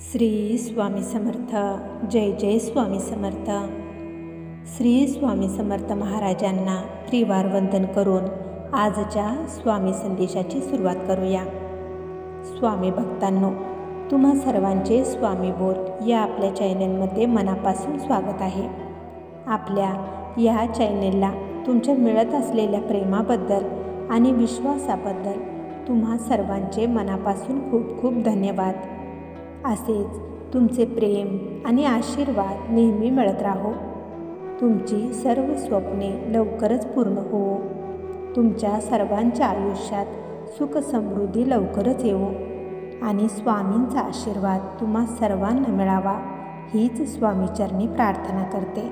श्री स्वामी समर्थ. जय जय स्वामी समर्थ. श्री स्वामी समर्थ महाराजांना त्रिवार वंदन करून आजच्या स्वामी संदेशाची सुरुवात करूया. स्वामी भक्तांनो, तुम्हा सर्वांचे स्वामी बोल या आपल्या चॅनलमध्ये मनापासून स्वागत आहे. आपल्या या चॅनलला तुमच्या मिळत असलेल्या प्रेमाबद्दल आणि विश्वासाबद्दल तुम्हा सर्वांचे मनापासून खूप खूप धन्यवाद. असेच तुमचे प्रेम आणि आशीर्वाद नेहमी मिळत राहो. तुमची सर्व स्वप्ने लवकरच पूर्ण हो. तुमच्या सर्वांच्या आयुष्यात सुख समृद्धी लवकरच येवो आणि स्वामींचा आशीर्वाद तुम्हा सर्वांना मिळावा हीच स्वामीचरणी प्रार्थना करते.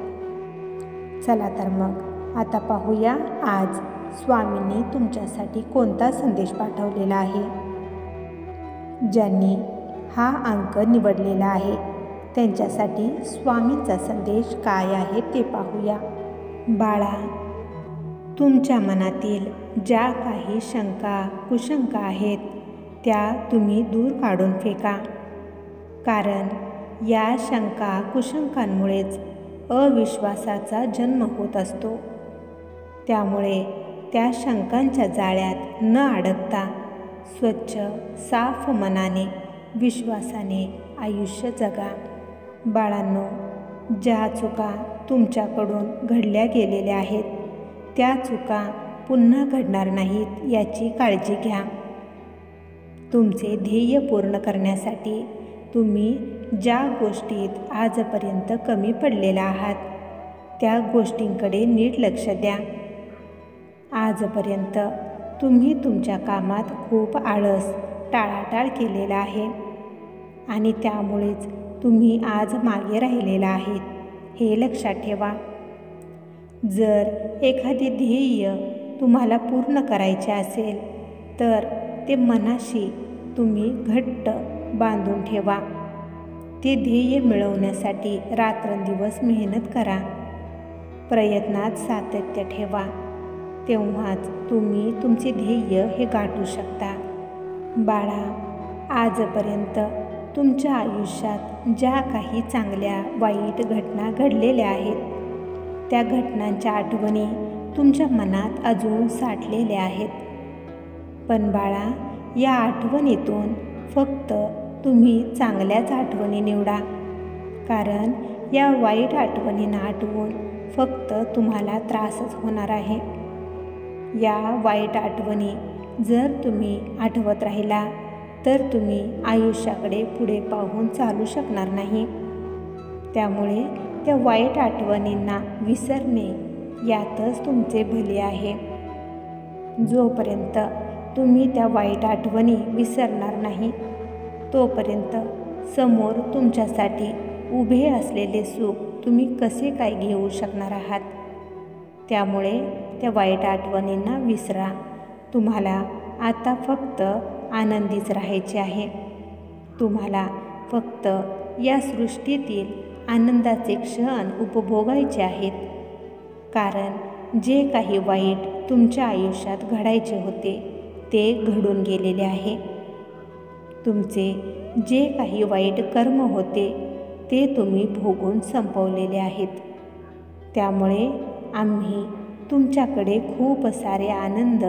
चला तर मग आता पाहूया आज स्वामींनी तुमच्यासाठी कोणता संदेश पाठवलेला आहे. ज्यांनी हा अंक निवडलेला आहे त्यांच्यासाठी स्वामींचा संदेश काय आहे ते पाहूया. बाळा, तुमच्या मनातील ज्या काही शंका कुशंका आहेत त्या तुम्ही दूर काढून फेका. कारण या शंका कुशंकांमुळेच अविश्वासाचा जन्म होत असतो. त्यामुळे त्या शंकांच्या जाळ्यात न अडकता स्वच्छ साफ मनाने विश्वासाने आयुष्य जगा. बाळांनो, ज्या चुका तुमच्याकडून घडल्या गेलेल्या आहेत त्या चुका पुन्हा घडणार नाहीत याची काळजी घ्या. तुमचे ध्येय पूर्ण करण्यासाठी तुम्ही ज्या गोष्टीत आजपर्यंत कमी पडलेला आहात त्या गोष्टींकडे नीट लक्ष द्या. आजपर्यंत तुम्ही तुमच्या कामात खूप आळस टाळाटाळ केलेला आहे आणि त्यामुळेच तुम्ही आज मागे राहिलेला आहेत हे लक्षात ठेवा. जर एखादे ध्येय तुम्हाला पूर्ण करायचे असेल तर ते मनाशी तुम्ही घट्ट बांधून ठेवा. ते ध्येय मिळवण्यासाठी रात्रंदिवस मेहनत करा. प्रयत्नात सातत्य ठेवा. तेव्हाच तुम्ही तुमचे ध्येय हे गाठू शकता. बाळा, आजपर्यंत तुमच्या आयुष्यात ज्या काही चांगल्या वाईट घटना घडलेल्या आहेत त्या घटनांच्या आठवणी तुमच्या मनात अजून साठलेल्या आहेत. पण बाळा, या आठवणीतून फक्त तुम्ही चांगल्याच आठवणी निवडा. कारण या वाईट आठवणींना आठवून फक्त तुम्हाला त्रासच होणार आहे. या वाईट आठवणी जर तुम्ही आठवत राहिला तर तुम्ही आयुष्याकडे पुढे पाहून चालू शकणार नाही. त्यामुळे त्या वाईट आठवणींना विसरणे यातच तुमचे भले आहे. जोपर्यंत तुम्ही त्या वाईट आठवणी विसरणार नाही तोपर्यंत समोर तुमच्यासाठी उभे असलेले सुख तुम्ही कसे काय घेऊ शकणार आहात. त्यामुळे त्या वाईट आठवणींना विसरा. तुम्हाला आता फक्त आनंदीच राहायचे आहे. तुम्हाला फक्त या सृष्टीतील आनंदाचे क्षण उपभोगायचे आहेत. कारण जे काही वाईट तुमच्या आयुष्यात घडायचे होते ते घडून गेलेले आहे. तुमचे जे काही वाईट कर्म होते ते तुम्ही भोगून संपवलेले आहेत. त्यामुळे आम्ही तुमच्याकडे खूप सारे आनंद,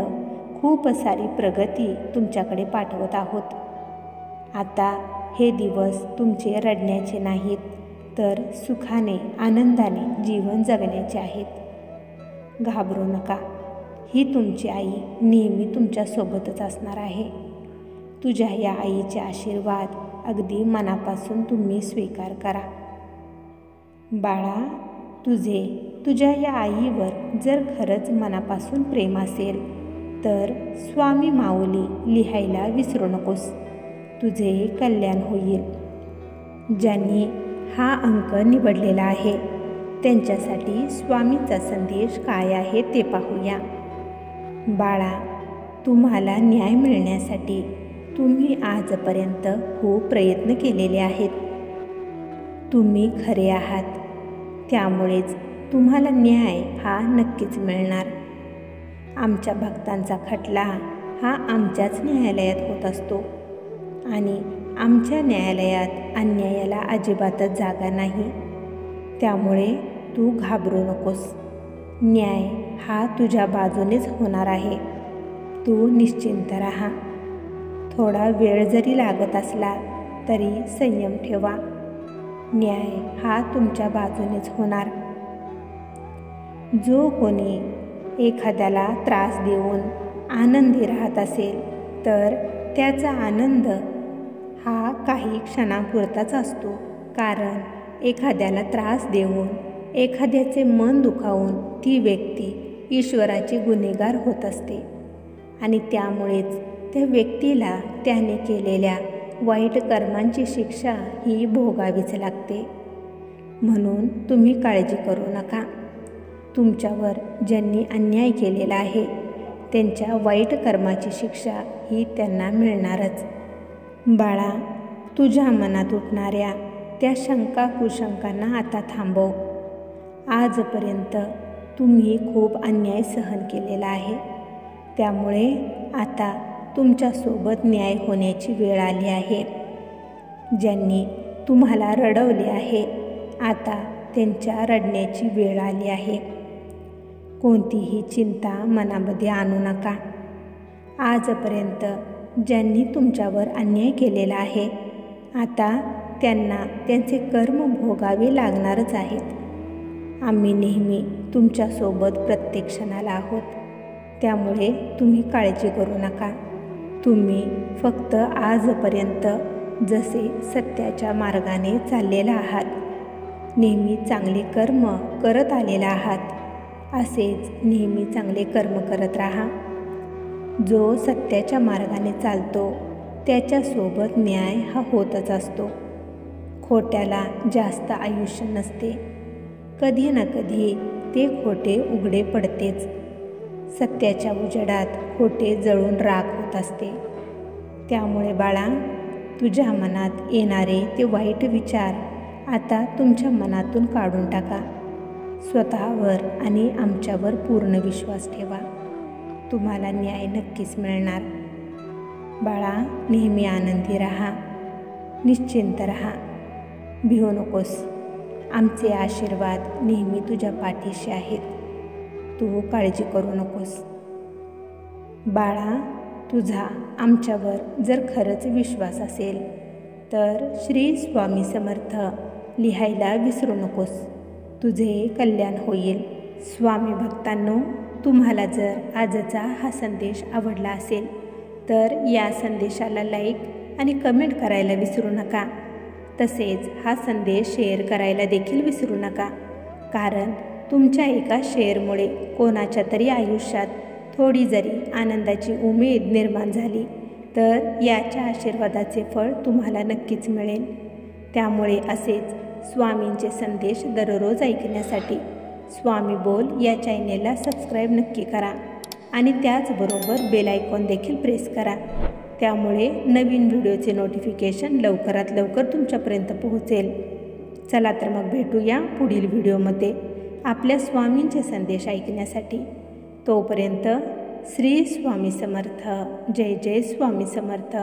खूप सारी प्रगती तुमच्याकडे पाठवत आहोत. आता हे दिवस तुमचे रडण्याचे नाहीत तर सुखाने आनंदाने जीवन जगण्याचे आहेत. घाबरू नका. ही तुमची आई नेहमी तुमच्यासोबतच असणार आहे. तुझ्या या आईचे आशीर्वाद अगदी मनापासून तुम्ही स्वीकार करा. बाळा, तुझ्या या आईवर जर खरंच मनापासून प्रेम असेल तर स्वामी माऊली लिहायला विसरू नकोस. तुझे कल्याण होईल. ज्यांनी हा अंक निवडलेला आहे त्यांच्यासाठी स्वामींचा संदेश काय आहे ते पाहूया. बाळा, तुम्हाला न्याय मिळण्यासाठी तुम्ही आजपर्यंत खूप प्रयत्न केलेले आहेत. तुम्ही खरे आहात. त्यामुळेच तुम्हाला न्याय हा नक्कीच मिळणार. आमच्या भक्तांचा खटला हा आमच्याच न्यायालयात होत असतो आणि आमच्या न्यायालयात अन्यायाला अजिबातच जागा नाही. त्यामुळे तू घाबरू नकोस. न्याय हा तुझ्या बाजूनेच होणार आहे. तू निश्चिंत राहा. थोडा वेळ जरी लागत असला तरी संयम ठेवा. न्याय हा तुमच्या बाजूनेच होणार. जो कोणी एखाद्याला त्रास देऊन आनंदी राहत असेल तर त्याचा आनंद हा काही क्षणापुरताच असतो. कारण एखाद्याला त्रास देऊन एखाद्याचे मन दुखावून ती व्यक्ती ईश्वराची गुन्हेगार होत असते आणि त्यामुळेच त्या व्यक्तीला त्याने केलेल्या वाईट कर्मांची शिक्षा ही भोगावीच लागते. म्हणून तुम्ही काळजी करू नका. तुमच्यावर ज्यांनी अन्याय केलेला आहे त्यांच्या वाईट कर्माची शिक्षा ही त्यांना मिळणारच. बाळा, तुझ्या मनात उठणाऱ्या त्या शंका कुशंकांना आता थांबव. आजपर्यंत तुम्ही खूप अन्याय सहन केलेला आहे. त्यामुळे आता तुमच्यासोबत न्याय होण्याची वेळ आली आहे. ज्यांनी तुम्हाला रडवले आहे आता त्यांच्या रडण्याची वेळ आली आहे. कोणतीही चिंता मनामध्ये आणू नका. आजपर्यंत ज्यांनी तुमच्यावर अन्याय केलेला आहे आता त्यांना त्यांचे कर्म भोगावे लागणारच आहेत. आम्ही नेहमी तुमच्यासोबत प्रत्येक क्षणाला आहोत. त्यामुळे तुम्ही काळजी करू नका. तुम्ही फक्त आजपर्यंत जसे सत्याच्या मार्गाने चाललेला आहात, नेहमी चांगले कर्म करत आलेला आहात, असेच नेहमी चांगले कर्म करत राहा. जो सत्याच्या मार्गाने चालतो त्याच्यासोबत न्याय हा होतच असतो. खोट्याला जास्त आयुष्य नसते. कधी ना कधी ते खोटे उघडे पडतेच. सत्याच्या उजेडात खोटे जळून राख होत असते. त्यामुळे बाळा, तुझ्या मनात येणारे ते वाईट विचार आता तुमच्या मनातून काढून टाका. स्वतःवर आणि आमच्यावर पूर्ण विश्वास ठेवा. तुम्हाला न्याय नक्कीच मिळणार. बाळा, नेहमी आनंदी राहा, निश्चिंत राहा, भिवू नकोस. आमचे आशीर्वाद नेहमी तुझ्या पाठीशी आहेत. तू काळजी करू नकोस. बाळा, तुझा आमच्यावर जर खरंच विश्वास असेल तर श्री स्वामी समर्थ लिहायला विसरू नकोस. तुझे कल्याण होईल. स्वामी भक्तांनो, तुम्हाला जर आजचा हा संदेश आवडला असेल तर या संदेशाला लाईक आणि कमेंट करायला विसरू नका. तसेच हा संदेश शेअर करायला देखील विसरू नका. कारण तुमच्या एका शेअरमुळे कोणाच्या तरी आयुष्यात थोडी जरी आनंदाची उमेद निर्माण झाली तर याच्या आशीर्वादाचे फळ तुम्हाला नक्कीच मिळेल. त्यामुळे असेच स्वामींचे संदेश दररोज ऐकण्यासाठी स्वामी बोल या चॅनेलला सबस्क्राईब नक्की करा आणि त्याचबरोबर बेल आयकॉन देखील प्रेस करा. त्यामुळे नवीन व्हिडिओचे नोटिफिकेशन लवकरात लवकर तुमच्यापर्यंत पोहोचेल. चला तर मग भेटूया पुढील व्हिडिओमध्ये आपल्या स्वामींचे संदेश ऐकण्यासाठी. तोपर्यंत श्री स्वामी समर्थ. जय जय स्वामी समर्थ.